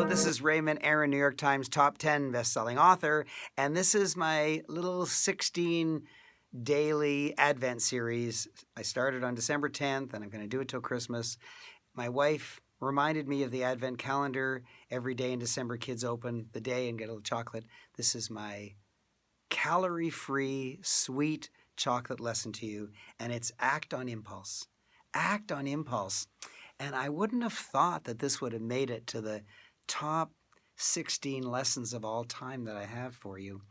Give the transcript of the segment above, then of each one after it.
this is Raymond, Aaron, New York Times top 10 best-selling author, and this is my little 16 daily Advent series. I started on December 10th, and I'm going to do it till Christmas. My wife reminded me of the Advent calendar. Every day in December, kids open the day and get a little chocolate. This is my calorie-free, sweet chocolate lesson to you, and it's act on impulse. Act on impulse. And I wouldn't have thought that this would have made it to the top 16 lessons of all time that I have for you.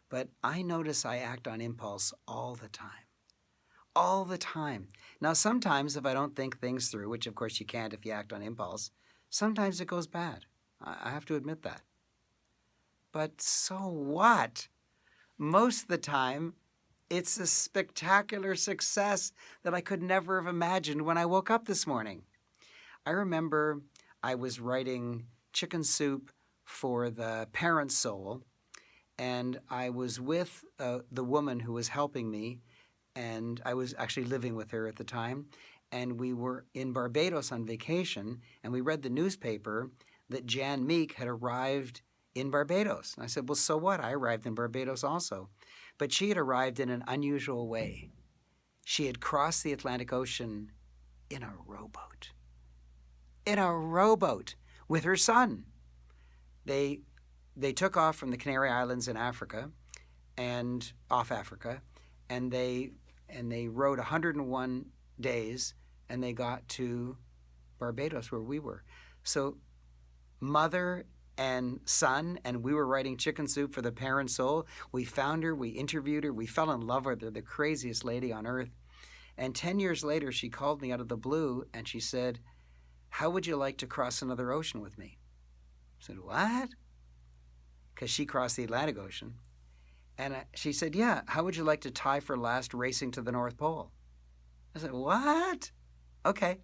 But I notice I act on impulse all the time. All the time. Now, sometimes if I don't think things through, which of course you can't if you act on impulse, sometimes it goes bad. I have to admit that. But so what? Most of the time, it's a spectacular success that I could never have imagined when I woke up this morning. I remember I was writing chicken soup for the Parent Soul, and I was with the woman who was helping me, and I was actually living with her at the time, and we were in Barbados on vacation, and we read the newspaper that Jan Meek had arrived in Barbados. And I said, well, so what? I arrived in Barbados also. But she had arrived in an unusual way. She had crossed the Atlantic Ocean in a rowboat. In a rowboat with her son. They took off from the Canary Islands in Africa, and off Africa, and they rowed 101 days, and they got to Barbados where we were. So mother and son, and we were writing chicken soup for the Parent Soul. We found her, we interviewed her, we fell in love with her, the craziest lady on earth. And 10 years later, she called me out of the blue, and she said, how would you like to cross another ocean with me? I said, what? Because she crossed the Atlantic Ocean. And she said, yeah, how would you like to tie for last racing to the North Pole? I said, what? Okay.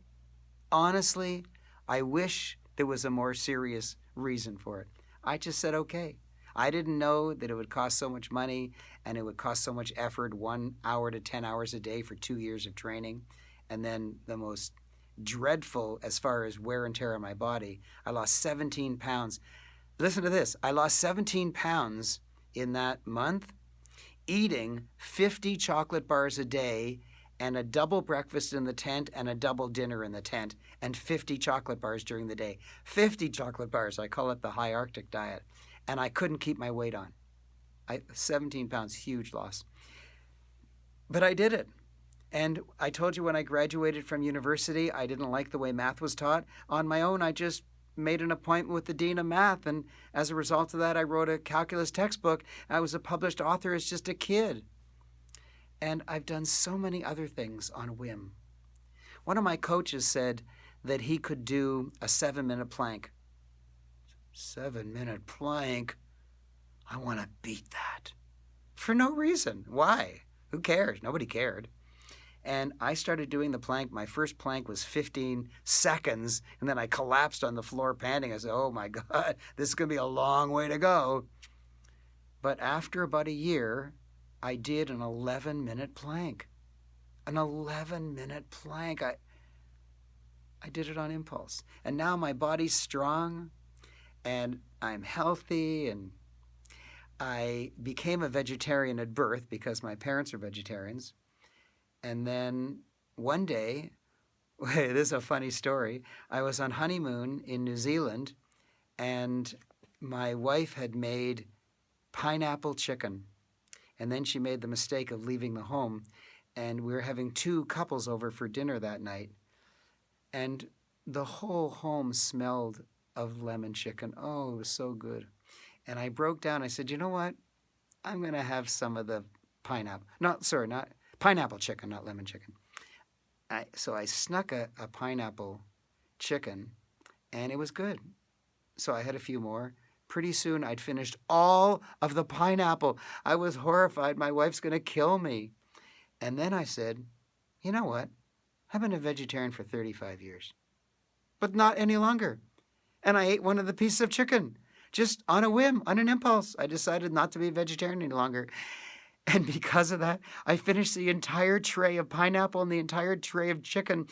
Honestly, I wish there was a more serious reason for it. I just said, okay. I didn't know that it would cost so much money and it would cost so much effort, 1 hour to 10 hours a day for 2 years of training. And then the most dreadful as far as wear and tear on my body, I lost 17 pounds. Listen to this. I lost 17 pounds in that month eating 50 chocolate bars a day and a double breakfast in the tent and a double dinner in the tent and 50 chocolate bars during the day. 50 chocolate bars. I call it the high Arctic diet. And I couldn't keep my weight on. 17 pounds, huge loss. But I did it. And I told you when I graduated from university, I didn't like the way math was taught. On my own, I just made an appointment with the dean of math. And as a result of that, I wrote a calculus textbook. I was a published author as just a kid. And I've done so many other things on a whim. One of my coaches said that he could do a 7-minute plank. 7-minute plank? I want to beat that. For no reason. Why? Who cares? Nobody cared. And I started doing the plank. My first plank was 15 seconds, and then I collapsed on the floor panting. I said, oh my God, this is going to be a long way to go. But after about a year, I did an 11-minute plank. An 11-minute plank. I did it on impulse. And now my body's strong, and I'm healthy, and I became a vegetarian at birth because my parents are vegetarians. And then one day, this is a funny story, I was on honeymoon in New Zealand, and my wife had made pineapple chicken. And then she made the mistake of leaving the home, and we were having 2 couples over for dinner that night. And the whole home smelled of lemon chicken. Oh, it was so good. And I broke down. I said, you know what? I'm going to have some of the pineapple. Not pineapple chicken, not lemon chicken. So I snuck a pineapple chicken, and it was good. So I had a few more. Pretty soon, I'd finished all of the pineapple. I was horrified. My wife's going to kill me. And then I said, you know what? I've been a vegetarian for 35 years, but not any longer. And I ate one of the pieces of chicken, just on a whim, on an impulse. I decided not to be a vegetarian any longer. And because of that, I finished the entire tray of pineapple and the entire tray of chicken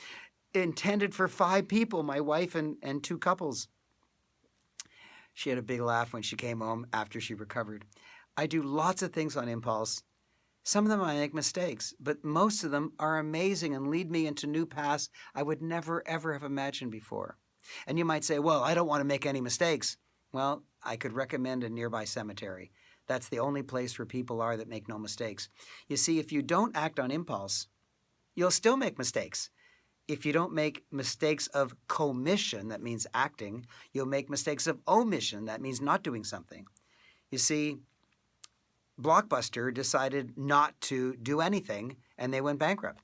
intended for 5 people, my wife and 2 couples. She had a big laugh when she came home after she recovered. I do lots of things on impulse. Some of them I make mistakes, but most of them are amazing and lead me into new paths I would never, ever have imagined before. And you might say, well, I don't want to make any mistakes. Well, I could recommend a nearby cemetery. That's the only place where people are that make no mistakes. You see, if you don't act on impulse, you'll still make mistakes. If you don't make mistakes of commission, that means acting, you'll make mistakes of omission, that means not doing something. You see, Blockbuster decided not to do anything, and they went bankrupt.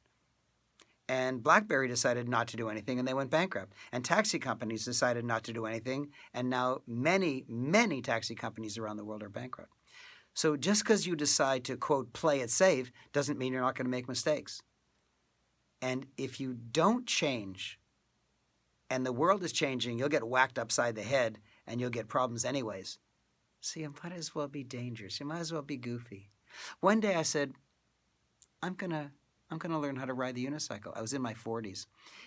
And BlackBerry decided not to do anything, and they went bankrupt. And taxi companies decided not to do anything, and now many, many taxi companies around the world are bankrupt. So just because you decide to, quote, play it safe, doesn't mean you're not going to make mistakes. And if you don't change, and the world is changing, you'll get whacked upside the head, and you'll get problems anyways. So you might as well be dangerous. You might as well be goofy. One day I said, I'm gonna learn how to ride the unicycle. I was in my 40s.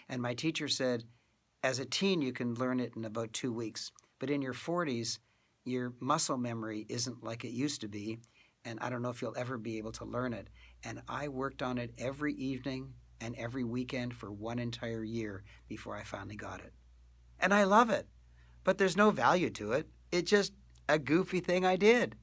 And my teacher said, as a teen, you can learn it in about 2 weeks. But in your 40s, your muscle memory isn't like it used to be. And I don't know if you'll ever be able to learn it. And I worked on it every evening and every weekend for 1 entire year before I finally got it. And I love it. But there's no value to it. It's just a goofy thing I did.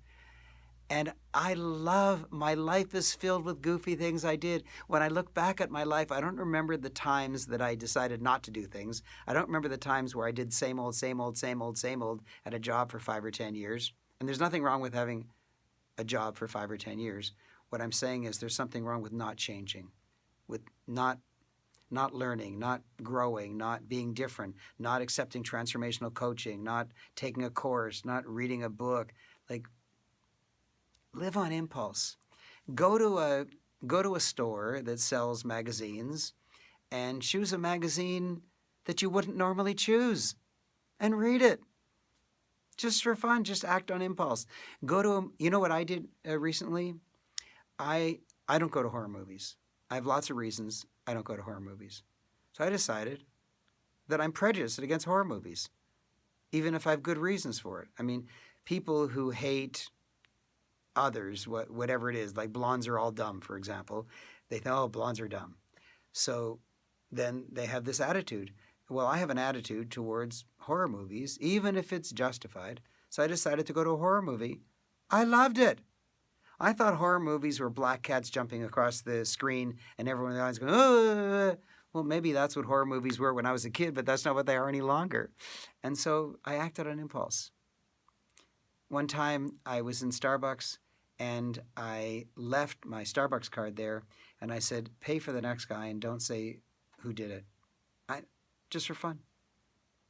And I love, my life is filled with goofy things I did. When I look back at my life, I don't remember the times that I decided not to do things. I don't remember the times where I did same old at a job for 5 or 10 years. And there's nothing wrong with having a job for 5 or 10 years. What I'm saying is there's something wrong with not changing, with not learning, not growing, not being different, not accepting transformational coaching, not taking a course, not reading a book. Like, live on impulse. Go to a store that sells magazines and choose a magazine that you wouldn't normally choose and read it. Just for fun, just act on impulse. You know what I did recently? I don't go to horror movies. I have lots of reasons I don't go to horror movies. So I decided that I'm prejudiced against horror movies, even if I have good reasons for it. I mean, people who hate others, whatever it is, like blondes are all dumb, for example, they think, oh, blondes are dumb. So then they have this attitude. Well, I have an attitude towards horror movies, even if it's justified. So I decided to go to a horror movie. I loved it. I thought horror movies were black cats jumping across the screen and everyone in the audience going, oh. Well, maybe that's what horror movies were when I was a kid, but that's not what they are any longer. And so I acted on impulse. One time I was in Starbucks and I left my Starbucks card there and I said, pay for the next guy and don't say who did it. Just for fun.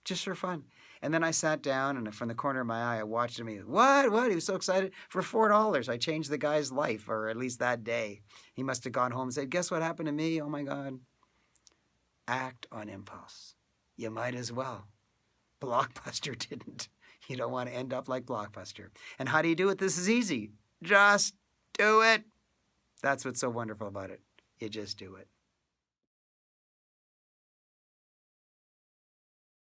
Just for fun. And then I sat down and from the corner of my eye, I watched him. He was, what? He was so excited. For $4, I changed the guy's life, or at least that day. He must have gone home and said, guess what happened to me? Oh my God. Act on impulse. You might as well. Blockbuster didn't. You don't want to end up like Blockbuster. And how do you do it? This is easy. Just do it. That's what's so wonderful about it. You just do it.